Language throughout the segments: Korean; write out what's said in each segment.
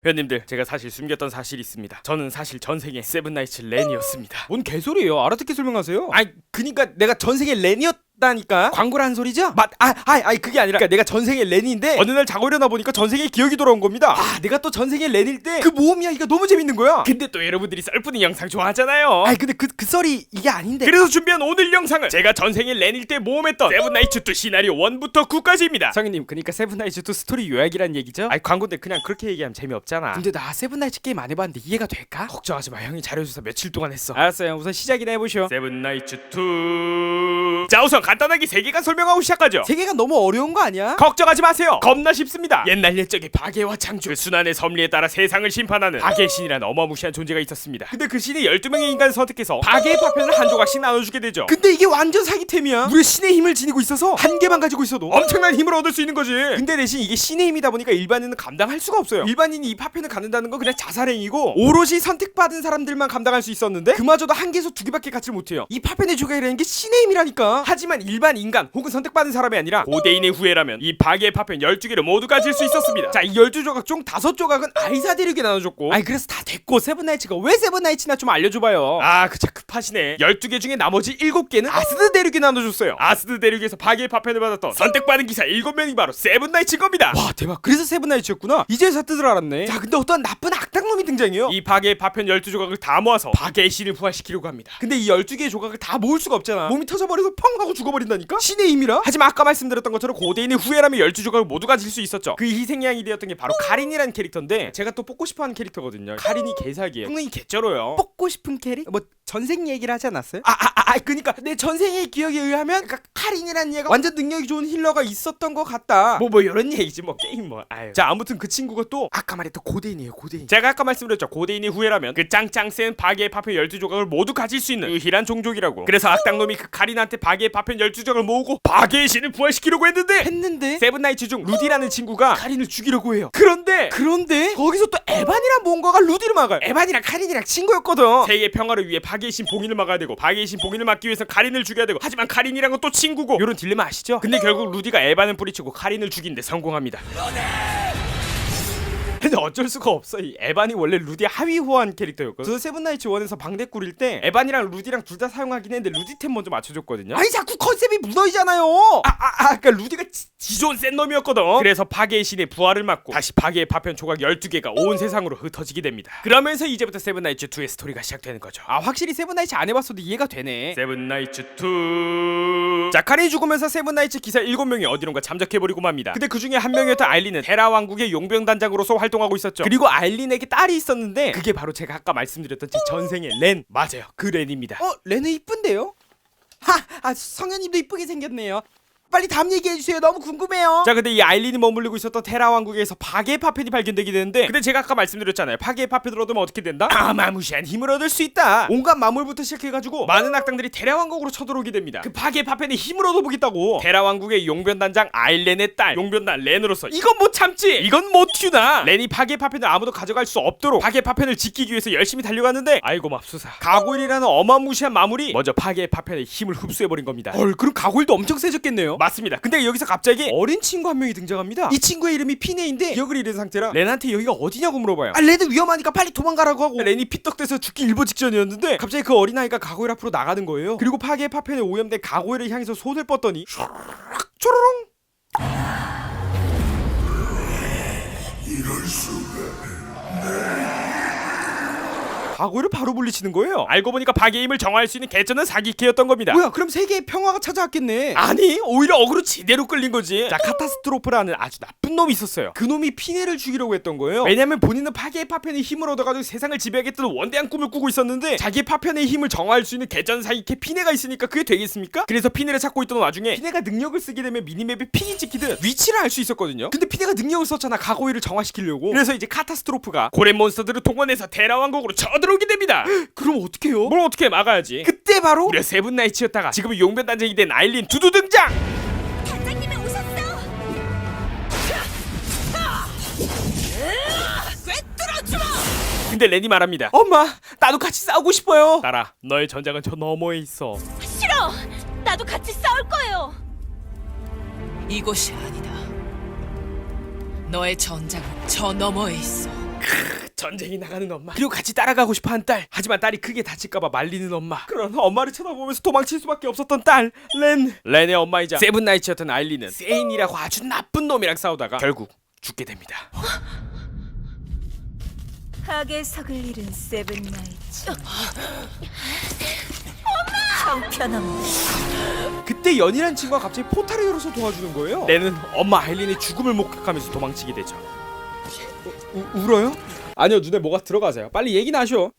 회원님들, 제가 사실 숨겼던 사실이 있습니다. 저는 사실 전생에 세븐나이츠 렌이었습니다. 뭔 개소리예요? 알아듣게 설명하세요. 아니 그니까 내가 전생에 렌이었다니까. 광고를 한 소리죠? 그게 아니라, 그러니까 내가 전생에 렌인데 어느 날 자고 일어나 보니까 전생에 기억이 돌아온 겁니다. 내가 또 전생에 렌일 때 그 모험 이야기가 너무 재밌는 거야. 근데 또 여러분들이 썰푸는 영상 좋아하잖아요. 근데 그 썰이 이게 아닌데. 그래서 준비한 오늘 영상은 제가 전생에 렌일 때 모험했던 세븐나이츠2 시나리오 1부터 9까지입니다. 성현님, 그니까 세븐나이츠2 스토리 요약이란 얘기죠? 광고인데 그냥 그렇게 얘기하면 재미없잖아. 근데 나 세븐나이츠 게임 안 해봤는데 이해가 될까? 걱정하지 마, 형이 잘해줘서 며칠 동안 했어. 알았어요. 우선 시작이나 해보시오. 세븐나이츠2. 자, 우선 간단하게 세계관 설명하고 시작하죠. 세계가 너무 어려운 거 아니야? 걱정하지 마세요. 겁나 쉽습니다. 옛날 옛적에 바게와 창조, 그 순환의 섭리에 따라 세상을 심판하는 바게의 신이라는 어마무시한 존재가 있었습니다. 근데 그 신이 12명의 인간을 선택해서 바게의 파편을 한 조각씩 나눠주게 되죠. 근데 이게 완전 사기템이야. 우리 신의 힘을 지니고 있어서 한 개만 가지고 있어도 엄청난 힘을 얻을 수 있는 거지. 근데 대신 이게 신의 힘이다 보니까 일반인은 감당할 수가 없어요. 일반인이 이 파편을 갖는다는 건 그냥 자살행위고 오롯이 선택받은 사람들만 감당할 수 있었는데 그마저도 한 개에서 두 개밖에 갖지를 못해요. 이 파편의 조각이라는 게 신의 힘이라니까. 하지만 일반 인간 혹은 선택받은 사람이 아니라 고대인의 후예라면 이 바게의 파편 12개를 모두 가질 수 있었습니다. 자, 이 12조각 중 5조각은 아이사 대륙에 나눠줬고, 그래서 다 됐고, 세븐나이츠가 왜 세븐나이츠나 좀 알려줘봐요. 그쵸, 급하시네. 12개 중에 나머지 7개는 아스드 대륙에 나눠줬어요. 아스드 대륙에서 바게의 파편을 받았던 선택받은 기사 7명이 바로 세븐나이츠인 겁니다. 와, 대박. 그래서 세븐나이츠였구나. 이제서 뜻을 알았네. 자, 근데 어떤 나쁜 악당놈이 등장해요. 이 바게의 파편 12조각을 다 모아서 바게의 신을 부활시키려고 합니다. 근데 이 12개의 조각을 다 모을 수가 없잖아. 몸이 터져버려서 펑 하고 죽어버린다니까? 신의 힘이라? 하지만 아까 말씀드렸던 것처럼 고대인의 후예라면 12조각을 모두 가질 수 있었죠. 그 희생양이 되었던 게 바로 카린이라는 캐릭터인데 제가 또 뽑고 싶어하는 캐릭터거든요. 카린이 개사기예요. 성능이 개쩔어요. 뽑고 싶은 캐릭? 뭐 전생 얘기를 하지 않았어요? 그니까 내 전생의 기억에 의하면 카린이라는 얘가 완전 능력이 좋은 힐러가 있었던 것 같다. 뭐 이런 얘기지 뭐. 게임 뭐. 자, 아무튼 그 친구가 또 아까 말했던 고대인이에요. 고대인. 제가 아까 말씀드렸죠. 고대인의 후예라면 그 짱짱 센 바게의 파편 12조각을 모두 가질 수 있는 유일한 종족이라고. 그래서 악당놈이 그 카린한테 바게의 파편 12조각을 모으고 바게의 신을 부활시키려고 했는데 세븐나이츠 중 루디라는 친구가 카린을 죽이려고 해요. 그런데 거기서 또 에반이란 뭔가가 루디를 막아요. 에반이랑 카린이랑 친구였거든. 세계 평화를 위해 바게의 신 봉인을 막아야 되고 바게의 신 봉인을 막기 위해서 카린을 죽여야 되고, 하지만 카린이랑 건 또 친구고, 요런 딜레마 아시죠? 근데 결국 루디가 에반을 뿌리치고 카린을 죽이는데 성공합니다. 근데 어쩔 수가 없어. 이 에반이 원래 루디의 하위 호환 캐릭터였거든. 저 세븐나이츠 1에서 방대 꾸릴 때 에반이랑 루디랑 둘 다 사용하긴 했는데 루디템 먼저 맞춰줬거든요. 자꾸 컨셉이 묻어있잖아요. 그러니까 루디가 지존 센 놈이었거든. 그래서 바게의 신의 부활을 막고 다시 바게의 파편 조각 12개가 온 세상으로 흩어지게 됩니다. 그러면서 이제부터 세븐나이츠 2의 스토리가 시작되는 거죠. 확실히 세븐나이츠 안 해봤어도 이해가 되네. 세븐나이츠 2. 자, 카린이 죽으면서 세븐나이츠 기사 7명이 어디론가 잠적해버리고 맙니다. 근데 그 중에 한 명이었던 아일린은 테라 왕국의 용병단장으로서 활동하고 있었죠. 그리고 아일린에게 딸이 있었는데 그게 바로 제가 아까 말씀드렸던 제 전생의 렌. 맞아요, 그 렌입니다. 렌은 이쁜데요? 성현님도 이쁘게 생겼네요. 빨리 다음 얘기해주세요. 너무 궁금해요. 자, 근데 이 아일린이 머물르고 있었던 테라 왕국에서 파괴의 파편이 발견되게 되는데, 근데 제가 아까 말씀드렸잖아요. 파괴의 파편을 얻으면 어떻게 된다? 어마무시한 힘을 얻을 수 있다. 온갖 마물부터 시작해가지고 많은 악당들이 테라 왕국으로 쳐들어오게 됩니다. 그 파괴의 파편에 힘을 얻어보겠다고 테라 왕국의 용변단장 아일렌의 딸 용변단 렌으로서 이건 못 참지, 이건 못 튀나. 렌이 파괴의 파편을 아무도 가져갈 수 없도록 파괴의 파편을 지키기 위해서 열심히 달려갔는데, 아이고 맙소사, 가고일이라는 어마무시한 마물이 먼저 파괴의 파편에 힘을 흡수해버린 겁니다. 그럼 가고일도 엄청 세졌겠네요. 맞습니다. 근데 여기서 갑자기 어린 친구 한 명이 등장합니다. 이 친구의 이름이 피네인데 기억을 잃은 상태라 렌한테 여기가 어디냐고 물어봐요. 렌은 위험하니까 빨리 도망가라고 하고, 렌이 피떡대서 죽기 일보 직전이었는데 갑자기 그 어린아이가 가고일 앞으로 나가는 거예요. 그리고 파괴의 파편에 오염된 가고일을 향해서 손을 뻗더니 초로롱. 이럴 수가. 가고일을 바로 물리치는 거예요. 알고 보니까 파괴의 힘을 정화할 수 있는 개쩌는 사기캐였던 겁니다. 뭐야, 그럼 세계의 평화가 찾아왔겠네. 아니, 오히려 어그로 지대로 끌린 거지. 자, 카타스트로프라는 아주 나쁜 놈이 있었어요. 그 놈이 피네를 죽이려고 했던 거예요. 왜냐면 본인은 파괴의 파편의 힘을 얻어가지고 세상을 지배하겠다는 원대한 꿈을 꾸고 있었는데, 자기 파편의 힘을 정화할 수 있는 개쩌는 사기캐 피네가 있으니까 그게 되겠습니까? 그래서 피네를 찾고 있던 와중에 피네가 능력을 쓰게 되면 미니맵에 핑이 찍히듯 위치를 알 수 있었거든요. 근데 피네가 능력을 썼잖아, 가고일을 정화시키려고. 그래서 이제 카타스트로프가 고렘 몬스터들을 동원해서 테라 왕국으로 쳐들어오게 됩니다. 그럼 어떡해요? 뭘 어떻게 막아야지. 그때 바로 우리가 세븐나이츠였다가 지금은 용변단장이 된 아일린 두두 등장! 단장님이 오셨어! 꿰뚫어주마! 근데 렌이 말합니다. 엄마, 나도 같이 싸우고 싶어요. 딸아, 너의 전장은 저 너머에 있어. 싫어! 나도 같이 싸울 거예요! 이곳이 아니다. 너의 전장은 저 너머에 있어. 전쟁이 나가는 엄마, 그리고 같이 따라가고 싶어한 딸. 하지만 딸이 크게 다칠까봐 말리는 엄마. 그런 엄마를 쳐다보면서 도망칠 수밖에 없었던 딸 렌의 엄마이자 세븐나이츠였던 아일린은 세인이라고 아주 나쁜 놈이랑 싸우다가 결국 죽게 됩니다. 악의석을 잃은 세븐나이츠. 형편없네. 그때 연이란 친구가 갑자기 포탈을 열어서 도와주는 거예요. 렌은 엄마 아일린의 죽음을 목격하면서 도망치게 되죠. 울어요? 아니요, 눈에 뭐가 들어가세요. 빨리 얘기나 하셔.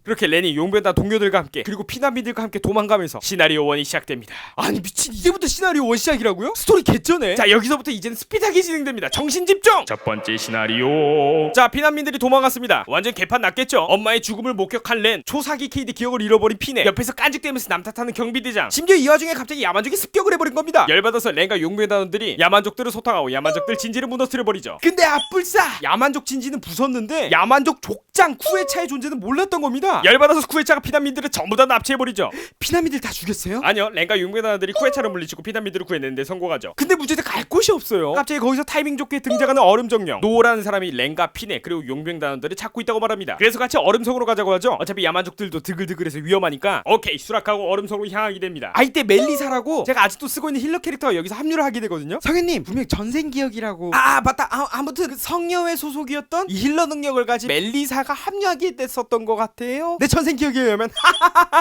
그렇게 렌이 용변단 동료들과 함께 그리고 피난민들과 함께 도망가면서 시나리오 1이 시작됩니다. 아니 미친, 이제부터 시나리오 1 시작이라고요? 스토리 개쩌네. 자, 여기서부터 이제는 스피드하게 진행됩니다. 정신 집중! 첫 번째 시나리오. 자, 피난민들이 도망갔습니다. 완전 개판 났겠죠? 엄마의 죽음을 목격한 렌, 초사기 케이드 기억을 잃어버린 피네, 옆에서 깐죽대면서 남 탓하는 경비대장. 심지어 이 와중에 갑자기 야만족이 습격을 해버린 겁니다. 열받아서 렌과 용변단원들이 야만족들을 소탕하고 야만족들 진지를 무너뜨려버리죠. 근데 앞불싸, 야만족 진지는 부쉈는데 야만족 족장 쿠에차의 존재는 몰랐던 겁니다. 열받아서 쿠에차가 피난민들을 전부 다 납치해버리죠. 피난민들 다 죽였어요? 아니요, 렌과 용변단원들이 쿠에차를 물리치고 피난민들을 구해내는데 성공하죠. 근데 문제는 갈 곳이 없어요. 갑자기 거기서 타이밍 좋게 등장하는 얼음정령 노라는 사람이 렌과 피네 그리고 용병단원들을 찾고 있다고 말합니다. 그래서 같이 얼음성으로 가자고 하죠. 어차피 야만족들도 드글드글해서 위험하니까 오케이 수락하고 얼음성으로 향하게 됩니다. 아, 이때 멜리사라고 제가 아직도 쓰고 있는 힐러 캐릭터가 여기서 합류를 하게 되거든요. 성현님 분명 전생 기억이라고. 아 맞다. 아무튼 그 성여회 소속이었던 이 힐러 능력을 가진 멜리사가 합류하게 됐었던 것 같아요. 내 전생 기억에 의하면.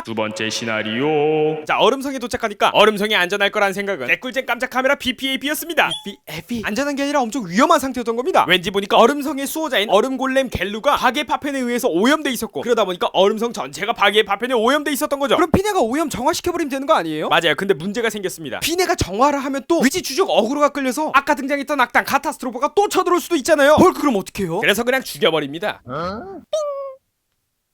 두 번째 시나리오. 자, 얼음성에 도착하니까 얼음성이 안전할 거란 생각은 개꿀잼 깜짝 카메라 BPAB였습니다. 에피 안전한 게 아니라 엄청 위험한 상태였던 겁니다. 왠지 보니까 얼음성의 수호자인 얼음골렘 갤루가 파괴 파편에 의해서 오염돼 있었고 그러다 보니까 얼음성 전체가 파괴 파편에 오염돼 있었던 거죠. 그럼 피네가 오염 정화시켜버리면 되는 거 아니에요? 맞아요. 근데 문제가 생겼습니다. 피네가 정화를 하면 또 위치 추적 어그로가 끌려서 아까 등장했던 악당 카타스트로퍼가 또 쳐들어올 수도 있잖아요. 뭘 그럼 어떡해요? 그래서 그냥 죽여버립니다.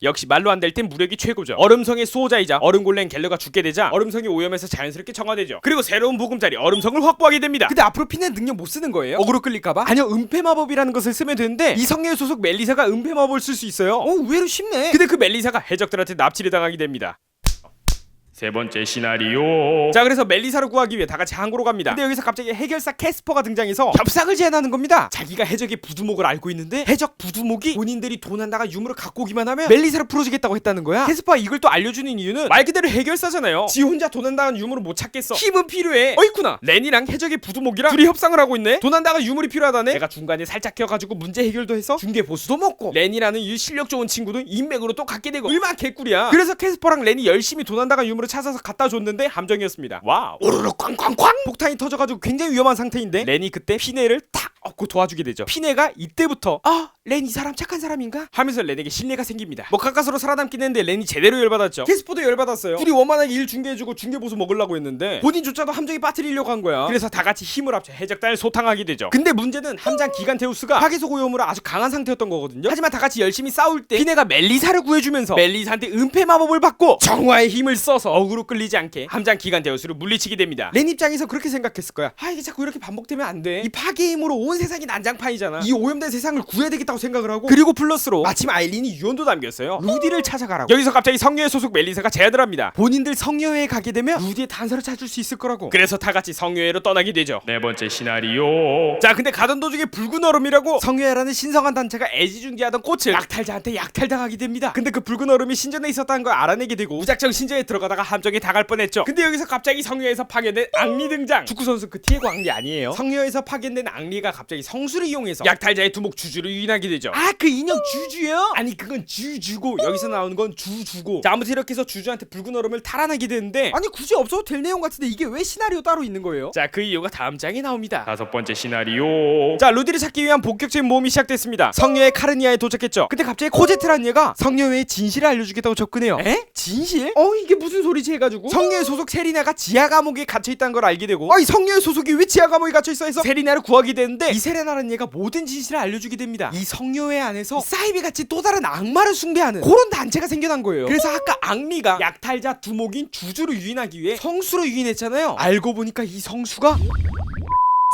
역시 말로 안 될 땐 무력이 최고죠. 얼음성의 수호자이자 얼음골렘 갤러가 죽게 되자 얼음성이 오염해서 자연스럽게 정화되죠. 그리고 새로운 보금자리 얼음성을 확보하게 됩니다. 근데 앞으로 피네 능력 못 쓰는 거예요? 어그로 끌릴까봐? 아니요, 은폐 마법이라는 것을 쓰면 되는데 이 성녀의 소속 멜리사가 은폐 마법을 쓸 수 있어요. 의외로 쉽네. 근데 그 멜리사가 해적들한테 납치를 당하게 됩니다. 세 번째 시나리오. 자, 그래서 멜리사를 구하기 위해 다 같이 항구로 갑니다. 근데 여기서 갑자기 해결사 캐스퍼가 등장해서 협상을 제안하는 겁니다. 자기가 해적의 부두목을 알고 있는데 해적 부두목이 본인들이 돈 한다가 유물을 갖고 오기만 하면 멜리사를 풀어주겠다고 했다는 거야. 캐스퍼가 이걸 또 알려주는 이유는 말 그대로 해결사잖아요. 지 혼자 돈 한다는 유물을 못 찾겠어. 힘은 필요해. 어이쿠나. 렌이랑 해적의 부두목이랑 둘이 협상을 하고 있네. 돈 한다가 유물이 필요하다네. 내가 중간에 살짝 껴가지고 문제 해결도 해서 중개 보수도 먹고. 렌이라는 이 실력 좋은 친구도 인맥으로 또 갖게 되고 얼마나 개꿀이야. 그래서 캐스퍼랑 렌이 열심히 돈 한다가 유물을 찾아서 갖다 줬는데 함정이었습니다. 와우. 오르르 꽝꽝꽝 폭탄이 터져가지고 굉장히 위험한 상태인데 렌이 그때 피네를 탁 얻고 도와주게 되죠. 피네가 이때부터 렌 이 사람 착한 사람인가? 하면서 렌에게 신뢰가 생깁니다. 뭐 가까스로 살아남긴 했는데 렌이 제대로 열받았죠. 캐스퍼도 열받았어요. 둘이 원만하게 일 중개해주고 중개보수 먹으려고 했는데 본인조차도 함정에 빠뜨리려고 한 거야. 그래서 다 같이 힘을 합쳐 해적단을 소탕하게 되죠. 근데 문제는 함장 기간테우스가 파괴속 오염으로 아주 강한 상태였던 거거든요. 하지만 다 같이 열심히 싸울 때 피네가 멜리사를 구해주면서 멜리사한테 은폐 마법을 받고 정화의 힘을 써서 어그로 끌리지 않게 함장 기간테우스를 물리치게 됩니다. 렌 입장에서 그렇게 생각했을 거야. 이게 자꾸 이렇게 반복되면 안 돼. 이 파괴 힘으로 온 세상이 난장판이잖아. 이 오염된 세상을 구해야 되겠다고 생각을 하고, 그리고 플러스로 마침 아일린이 유언도 남겼어요. 루디를 찾아가라고. 여기서 갑자기 성녀의 소속 멜리사가 제안을 합니다. 본인들 성녀회에 가게 되면 루디의 단서를 찾을 수 있을 거라고. 그래서 다 같이 성녀회로 떠나게 되죠. 네 번째 시나리오. 자, 근데 가던 도중에 붉은 얼음이라고 성녀회라는 신성한 단체가 애지중지하던 꽃을 약탈자한테 약탈당하게 됩니다. 근데 그 붉은 얼음이 신전에 있었다는 걸 알아내게 되고 무작정 신전에 들어가다가 함정에 당할 뻔했죠. 근데 여기서 갑자기 성녀회에서 파견된 앙리 등장. 축구선수 그 티에고 앙리 아니에요? 성녀회에서 파견된 앙리가 갑자기 성수를 이용해서 약탈자의 두목 주주를 유인하게 되죠. 그 인형 주주요? 아니, 그건 주주고 여기서 나오는 건 주주고. 자, 아무튼 이렇게 해서 주주한테 붉은 얼음을 탈환하게 되는데 아니 굳이 없어도 될 내용 같은데 이게 왜 시나리오 따로 있는 거예요? 자, 그 이유가 다음 장에 나옵니다. 다섯 번째 시나리오. 자, 루디를 찾기 위한 본격적인 모험이 시작됐습니다. 성녀의 카르니아에 도착했죠. 근데 갑자기 코제트라는 얘가 성녀회의 진실을 알려주겠다고 접근해요. 에? 진실? 이게 무슨 소리지 해가지고 성녀의 소속 세리나가 지하 감옥에 갇혀있다는 걸 알게 되고, 이 성녀의 소속이 왜 지하 감옥에 갇혀있어 해서 세리나를 구하게 되는데, 이 세리나라는 얘가 모든 진실을 알려주게 됩니다. 이 성녀회 안에서 사이비 같이 또 다른 악마를 숭배하는 그런 단체가 생겨난 거예요. 그래서 아까 앙리가 약탈자 두목인 주주를 유인하기 위해 성수로 유인했잖아요. 알고 보니까 이 성수가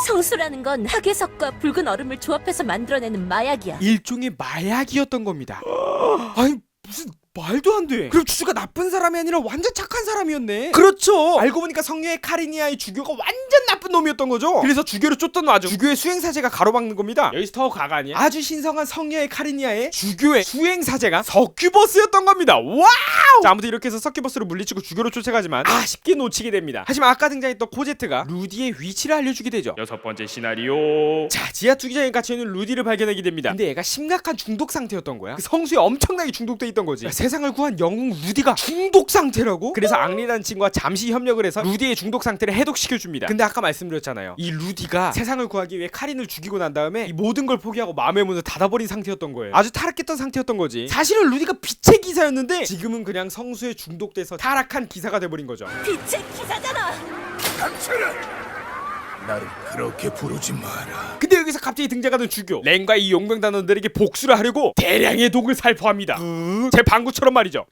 성수라는 건 흑의석과 붉은 얼음을 조합해서 만들어내는 마약이야. 일종의 마약이었던 겁니다. 아니 무슨 말도 안 돼. 그럼 주주가 나쁜 사람이 아니라 완전 착한 사람이었네. 그렇죠. 알고 보니까 성녀의 카리니아의 주교가 완전 나쁜 놈이었던 거죠. 그래서 주교를 쫓던 와중 주교의 수행사제가 가로막는 겁니다. 여기서 더 가가 아니야? 아주 신성한 성녀의 카리니아의 주교의 수행사제가 서큐버스였던 겁니다. 와우! 자, 아무튼 이렇게 해서 서큐버스를 물리치고 주교로 쫓아가지만 아쉽게 놓치게 됩니다. 하지만 아까 등장했던 코제트가 루디의 위치를 알려주게 되죠. 6번째 시나리오. 자, 지하 투기장에 갇혀있는 루디를 발견하게 됩니다. 근데 얘가 심각한 중독 상태였던 거야. 그 성수에 엄청나게 중독돼 있던 거지. 야, 세상을 구한 영웅 루디가 중독 상태라고? 그래서 앙리라는 친구와 잠시 협력을 해서 루디의 중독 상태를 해독시켜줍니다. 근데 아까 말씀드렸잖아요. 이 루디가 세상을 구하기 위해 카린을 죽이고 난 다음에 이 모든 걸 포기하고 마음의 문을 닫아버린 상태였던 거예요. 아주 타락했던 상태였던 거지. 사실은 루디가 빛의 기사였는데 지금은 그냥 성수에 중독돼서 타락한 기사가 돼버린 거죠. 빛의 기사잖아. 닥쳐라. 나를 그렇게 부르지 마라. 근데 여기서 갑자기 등장하는 주교 렌과 이 용병단원들에게 복수를 하려고 대량의 독을 살포합니다. 제 방구처럼 말이죠.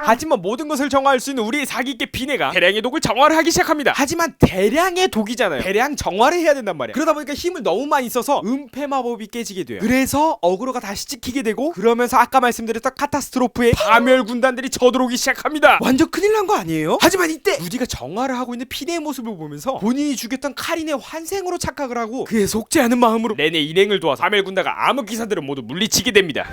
하지만 모든 것을 정화할 수 있는 우리의 사기있게 비네가 대량의 독을 정화를 하기 시작합니다. 하지만 대량의 독이잖아요. 대량 정화를 해야 된단 말이야. 그러다 보니까 힘을 너무 많이 써서 은폐 마법이 깨지게 돼요. 그래서 어그로가 다시 찍히게 되고, 그러면서 아까 말씀드렸던 카타스트로프의 파멸 군단들이 쳐들어오기 시작합니다. 완전 큰일 난 거 아니에요? 하지만 이때 루디가 정화를 하고 있는 피네의 모습을 보면서 본인이 죽였던 카린의 환생으로 착각을 하고 그에 속지 않은 마음으로 렌의 일행을 도와서 파멸 군단과 암흑 기사들을 모두 물리치게 됩니다.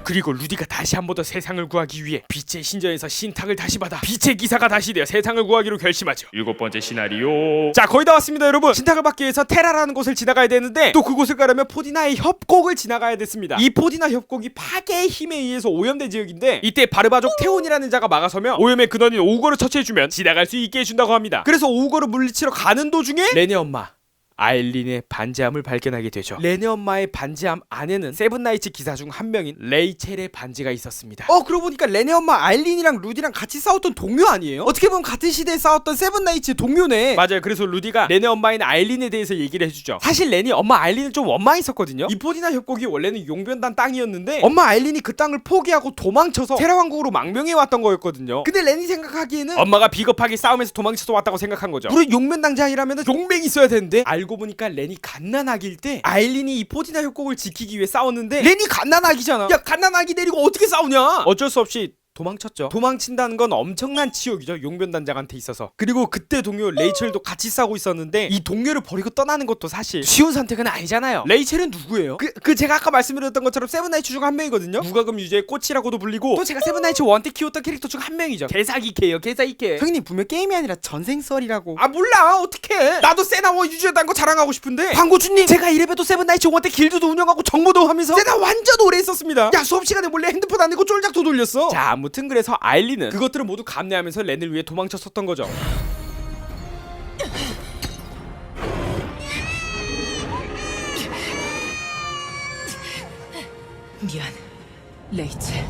그리고 루디가 다시 한 번 더 세상을 구하기 위해 빛의 신전에서 신탁을 다시 받아 빛의 기사가 다시 되어 세상을 구하기로 결심하죠. 7번째 시나리오. 자, 거의 다 왔습니다, 여러분. 신탁을 받기 위해서 테라라는 곳을 지나가야 되는데 또 그곳을 가려면 포디나의 협곡을 지나가야 됐습니다. 이 포디나 협곡이 파괴의 힘에 의해서 오염된 지역인데 이때 바르바족 테온이라는 자가 막아서며 오염의 근원인 오우거를 처치해주면 지나갈 수 있게 해준다고 합니다. 그래서 오우거를 물리치러 가는 도중에 렌의 엄마 아일린의 반지함을 발견하게 되죠. 렌의 엄마의 반지함 안에는 세븐나이츠 기사 중 한 명인 레이첼의 반지가 있었습니다. 그러고 보니까 렌의 엄마 아일린이랑 루디랑 같이 싸웠던 동료 아니에요? 어떻게 보면 같은 시대에 싸웠던 세븐나이츠의 동료네. 맞아요. 그래서 루디가 렌의 엄마인 아일린에 대해서 얘기를 해주죠. 사실 렌이 엄마 아일린을 좀 원망했었거든요. 이 포디나 협곡이 원래는 용변단 땅이었는데 엄마 아일린이 그 땅을 포기하고 도망쳐서 테라 왕국으로 망명해 왔던 거였거든요. 근데 렌이 생각하기에는 엄마가 비겁하게 싸움에서 도망쳐서 왔다고 생각한 거죠. 물론 용변당자이라면 용맹이 있어야 되는데 알고 보니까 렌이 갓난아기일 때 아일린이 이 포디나 협곡을 지키기 위해 싸웠는데 렌이 갓난아기잖아. 야, 갓난아기 데리고 어떻게 싸우냐? 어쩔 수 없이 도망쳤죠. 도망친다는 건 엄청난 치욕이죠, 용변단장한테 있어서. 그리고 그때 동료 레이첼도 같이 싸우고 있었는데 이 동료를 버리고 떠나는 것도 사실 쉬운 선택은 아니잖아요. 레이첼은 누구예요? 그 제가 아까 말씀드렸던 것처럼 세븐나이츠 중 한 명이거든요. 무과금 유저의 꽃이라고도 불리고 또 제가 세븐나이츠 1 때 키웠던 캐릭터 중 한 명이죠. 개사기캐예요, 개사기캐. 형님 분명 게임이 아니라 전생썰이라고. 아, 몰라, 어떡해. 나도 세나워 유저였다는 거 자랑하고 싶은데 광고주님, 제가 이래봬도 세븐나이츠 1 때 길드도 운영하고 정모도 하면서 세나 완전 오래 했었습니다. 야, 수업 시간에 몰래 핸드폰 안 내고 쫄작도 돌렸어. 자, 아무튼 그래서 아일린은 그것들을 모두 감내하면서 렌을 위해 도망쳤었던 거죠. 미안, 레이첼.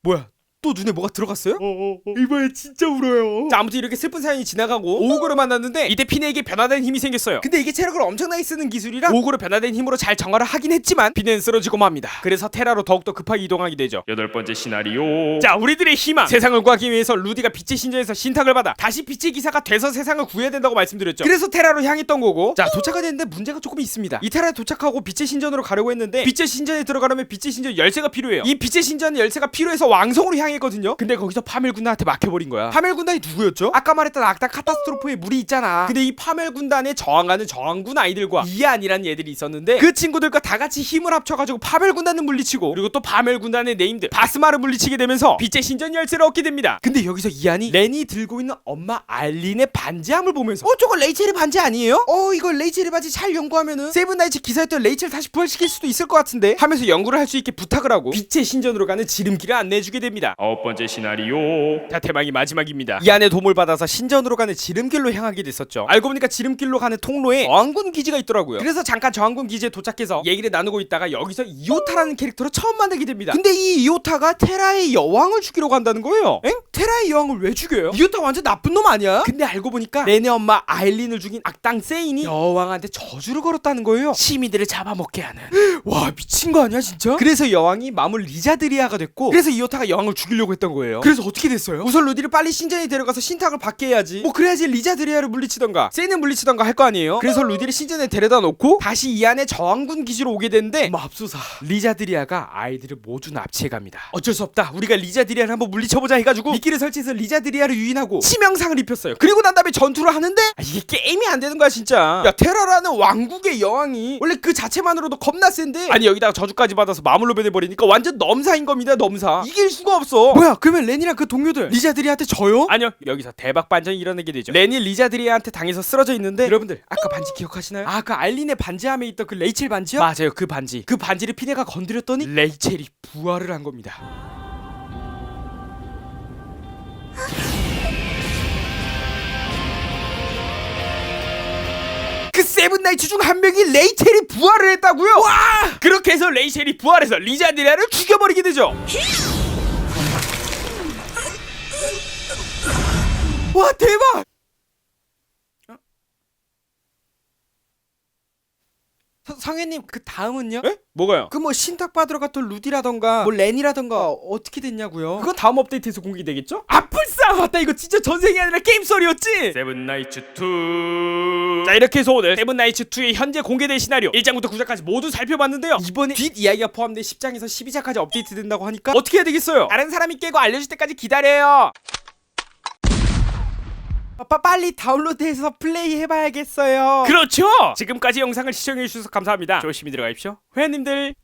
뭐야? 또 눈에 뭐가 들어갔어요? 이번에 진짜 울어요. 자, 아무튼 이렇게 슬픈 사연이 지나가고 오우거를 만났는데 이때 피네에게 변화된 힘이 생겼어요. 근데 이게 체력을 엄청나게 쓰는 기술이라 오우거를 변화된 힘으로 잘 정화를 하긴 했지만 피네는 쓰러지고 맙니다. 그래서 테라로 더욱더 급하게 이동하게 되죠. 8번째 시나리오. 자, 우리들의 희망, 세상을 구하기 위해서 루디가 빛의 신전에서 신탁을 받아 다시 빛의 기사가 돼서 세상을 구해야 된다고 말씀드렸죠. 그래서 테라로 향했던 거고, 자, 도착은 했는데 문제가 조금 있습니다. 이 테라에 도착하고 빛의 신전으로 가려고 했는데 빛의 신전에 들어가려면 빛의 신전 열쇠가 필요해요. 이 빛의 신전 열쇠가 필요해서 왕성으로 향했거든요. 근데 거기서 파멸 군단한테 막혀버린 거야. 파멸 군단이 누구였죠? 아까 말했던 악당 카타스트로프의 무리 있잖아. 근데 이 파멸 군단에 저항하는 저항군 아이들과 이안이라는 얘들이 있었는데 그 친구들과 다 같이 힘을 합쳐가지고 파멸 군단을 물리치고 그리고 또 파멸 군단의 네임드 바스마를 물리치게 되면서 빛의 신전 열쇠를 얻게 됩니다. 근데 여기서 이안이 렌이 들고 있는 엄마 알린의 반지함을 보면서 저거 레이첼의 반지 아니에요? 이거 레이첼의 반지 잘 연구하면은 세븐나이츠 기사였던 레이첼 다시 부활시킬 수도 있을 것 같은데 하면서 연구를 할 수 있게 부탁을 하고 빛의 신전으로 가는 지름길을 안내해주게 됩니다. 9번째 시나리오. 자, 대망이 마지막입니다. 이 안에 도움을 받아서 신전으로 가는 지름길로 향하게 됐었죠. 알고 보니까 지름길로 가는 통로에 저항군 기지가 있더라고요. 그래서 잠깐 저항군 기지에 도착해서 얘기를 나누고 있다가 여기서 이오타라는 캐릭터로 처음 만나게 됩니다. 근데 이 이오타가 테라의 여왕을 죽이러 간다는 거예요. 엥? 테라의 여왕을 왜 죽여요? 이오타 완전 나쁜 놈 아니야? 근데 알고 보니까 렌의 엄마 아일린을 죽인 악당 세인이 여왕한테 저주를 걸었다는 거예요. 시민들을 잡아먹게 하는. 와, 미친 거 아니야 진짜? 그래서 여왕이 마물 리자드리아가 됐고, 그래서 이오타가 여왕을 죽여 죽이려고 했던 거예요. 그래서 어떻게 됐어요? 우선 루디를 빨리 신전에 데려가서 신탁을 받게 해야지. 뭐 그래야지 리자드리아를 물리치던가 세는 물리치던가 할 거 아니에요. 그래서 루디를 신전에 데려다 놓고 다시 이 안에 저항군 기지로 오게 되는데 맙소사 리자드리아가 아이들을 모두 납치해갑니다. 어쩔 수 없다. 우리가 리자드리아를 한번 물리쳐보자 해가지고 미끼를 설치해서 리자드리아를 유인하고 치명상을 입혔어요. 그리고 난 다음에 전투를 하는데 이게 게임이 안 되는 거야 진짜. 야 테라라는 왕국의 여왕이 원래 그 자체만으로도 겁나 센데 아니 여기다가 저주까지 받아서 마물로 변해버리니까 완전 넘사인 겁니다. 넘사. 이길 수가 없어. 뭐야 그러면 렌이랑 그 동료들 리자드리아한테 져요? 아니요 여기서 대박 반전이 일어나게 되죠. 렌이 리자드리아한테 당해서 쓰러져 있는데 여러분들 아까 반지 기억하시나요? 아 그 알린의 반지함에 있던 그 레이첼 반지요? 맞아요 그 반지. 그 반지를 피네가 건드렸더니 레이첼이 부활을 한 겁니다. 그 세븐나이츠 중 한 명이 레이첼이 부활을 했다고요? 와! 그렇게 해서 레이첼이 부활해서 리자드리아를 죽여버리게 되죠. 와 대박! 성혜님 그 다음은요? 에? 뭐가요? 그 뭐 신탁 받으러 갔던 루디라던가 뭐 렌이라던가 어떻게 됐냐고요? 그건 다음 업데이트에서 공개되겠죠? 아 불사! 맞다 이거 진짜 전생이 아니라 게임 썰이었지? 세븐나이츠2 자 이렇게 해서 오늘 세븐나이츠2의 현재 공개된 시나리오 1장부터 9장까지 모두 살펴봤는데요. 이번에 뒷이야기가 포함된 10장에서 12장까지 업데이트 된다고 하니까 어떻게 해야 되겠어요? 다른 사람이 깨고 알려줄 때까지 기다려요. 빨리 다운로드해서 플레이 해봐야겠어요. 그렇죠. 지금까지 영상을 시청해주셔서 감사합니다. 조심히 들어가십시오. 회원님들